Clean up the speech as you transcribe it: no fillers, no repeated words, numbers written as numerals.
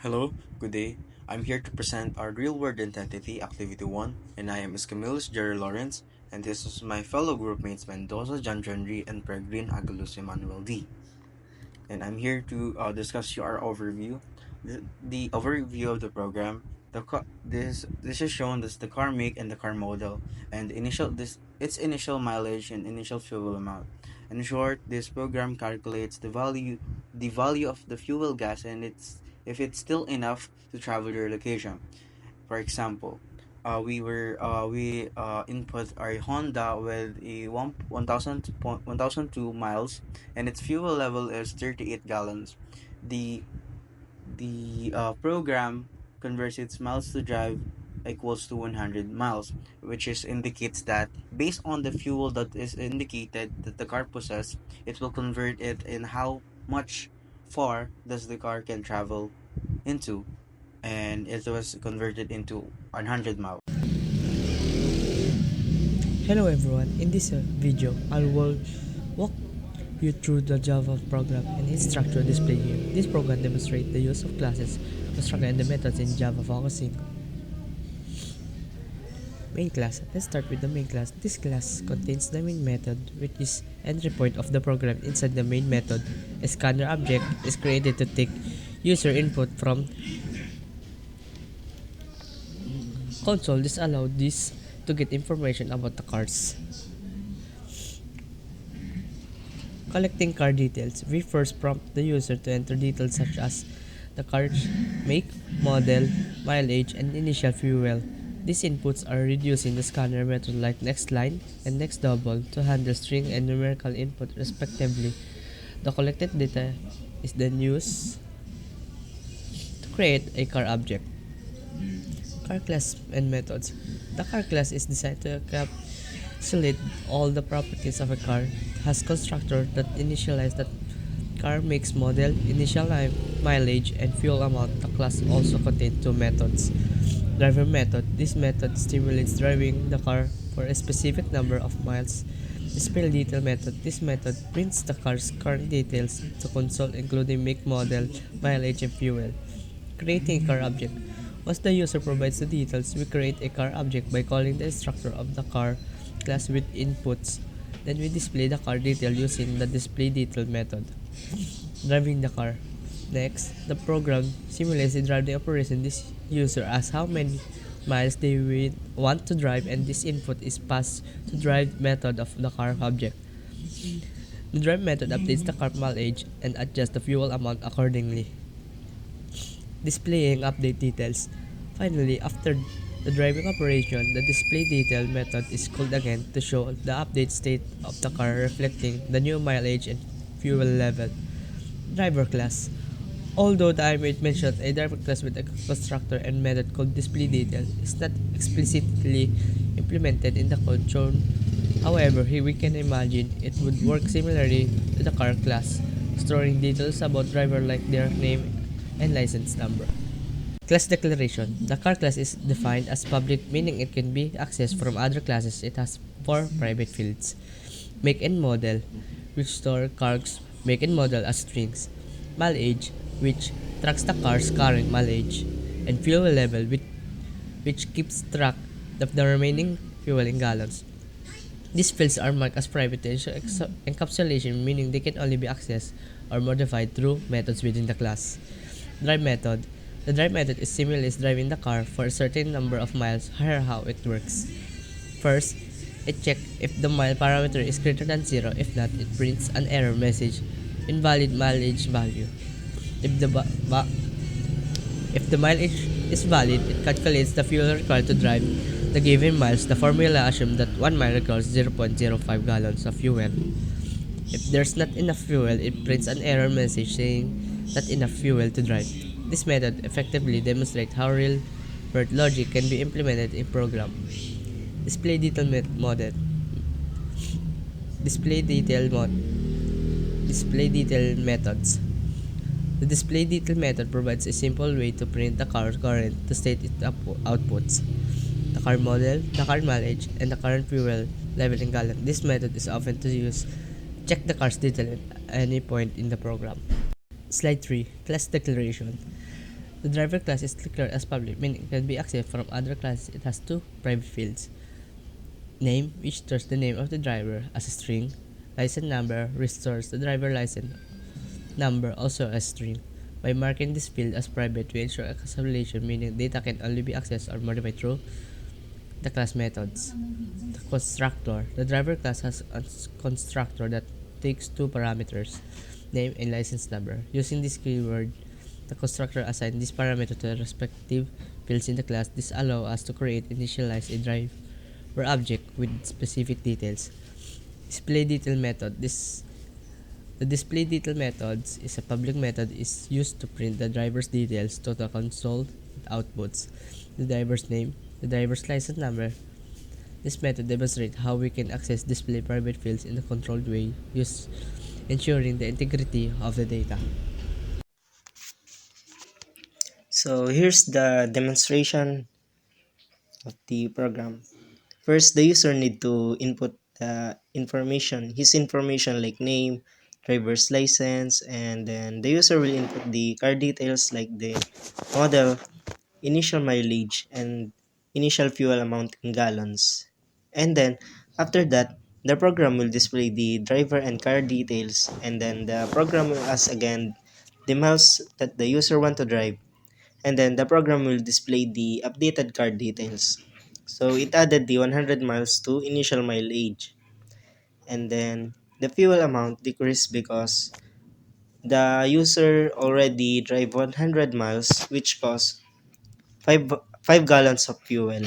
Hello, good day. I'm here to present our real-world identity activity 1, and I am ESCAMILLAS GERRYLORENCE, and this is my fellow groupmates Mendoza, JENRI, and PEREGRIN, AGUILUZ, EMMANUELE D. And I'm here to discuss our overview. The overview of the program. This is shown as the car make and the car model, and its initial mileage and initial fuel amount. In short, this program calculates the value of the fuel gas and its if it's still enough to travel your location. For example, we input our Honda with a 1,002 miles, and its fuel level is 38 gallons. The the program converts its miles to drive equals to 100 miles, which is indicates that based on the fuel that is indicated that the car possesses, it will convert it in how much far does the car can travel into, and it was converted into 100 miles. Hello everyone, in this video I will walk you through the Java program and its structure displayed here. This program demonstrates the use of classes, constructor and the methods in Java focusing. Main class. Let's start with the main class. This class contains the main method, which is entry point of the program. Inside the main method, a scanner object is created to take user input from console. This allows this to get information about the cars. Collecting car details. We first prompt the user to enter details such as the car's make, model, mileage, and initial fuel. These inputs are reduced in the scanner method like next line and next double to handle string and numerical input respectively. The collected data is then used to create a car object. Car class and methods. The car class is designed to encapsulate all the properties of a car. It has constructor that initialize the car makes, model, initial mileage, and fuel amount. The class also contains two methods. Driver method. This method stimulates driving the car for a specific number of miles. Display detail method. This method prints the car's current details to console including make, model, mileage, and fuel. Creating a car object. Once the user provides the details, we create a car object by calling the instructor of the car class with inputs. Then we display the car detail using the display detail method. Driving the car. Next, the program simulates the driving operation. This user asks how many miles they want to drive, and this input is passed to drive method of the car object. The drive method updates the car mileage and adjusts the fuel amount accordingly. Displaying update details. Finally, after the driving operation, the display detail method is called again to show the update state of the car reflecting the new mileage and fuel level. Driver class. Although the image mentioned a driver class with a constructor and method called display detail is not explicitly implemented in the code shown. However, here we can imagine it would work similarly to the car class, storing details about driver like their name and license number. Class declaration. The car class is defined as public, meaning it can be accessed from other classes. It has four private fields. Make and model, which store cars make and model as strings. Mileage, which tracks the car's current mileage. And fuel level, which keeps track of the remaining fuel in gallons. These fields are marked as private encapsulation, meaning they can only be accessed or modified through methods within the class. Drive method. The drive method is simulates driving the car for a certain number of miles. Here how it works. First, it checks if the mile parameter is greater than 0. If not, it prints an error message, invalid mileage value. If the mileage is valid, it calculates the fuel required to drive the given miles. The formula assumes that 1 mile requires 0.05 gallons of fuel. If there's not enough fuel, it prints an error message saying not enough fuel to drive. This method effectively demonstrates how real-world logic can be implemented in program. Display detail model. Display detail methods. The display detail method provides a simple way to print the car's current to state its outputs. The car model, the car mileage, and the current fuel level in gallon. This method is often used to check the car's detail at any point in the program. Slide 3. Class declaration. The driver class is declared as public, meaning it can be accessed from other classes. It has two private fields. Name, which stores the name of the driver as a string. License number restores the driver license number also as string. By marking this field as private, we ensure encapsulation, meaning data can only be accessed or modified through the class methods. The constructor. The driver class has a constructor that takes two parameters, name and license number. Using this keyword, the constructor assigns this parameter to the respective fields in the class. This allows us to create initialize a driver object with specific details. Display detail method. The display detail methods is a public method is used to print the driver's details to the console outputs. The driver's name, the driver's license number. This method demonstrates how we can access display private fields in a controlled way, ensuring the integrity of the data. So here's the demonstration of the program. First, the user need to input the information, his information like name, driver's license, and then the user will input the car details like the model, initial mileage, and initial fuel amount in gallons. And then after that, the program will display the driver and car details, and then the program will ask again the miles that the user want to drive, and then the program will display the updated car details. So it added the 100 miles to initial mileage, and then the fuel amount decreased because the user already drive 100 miles, which costs 5 gallons of fuel.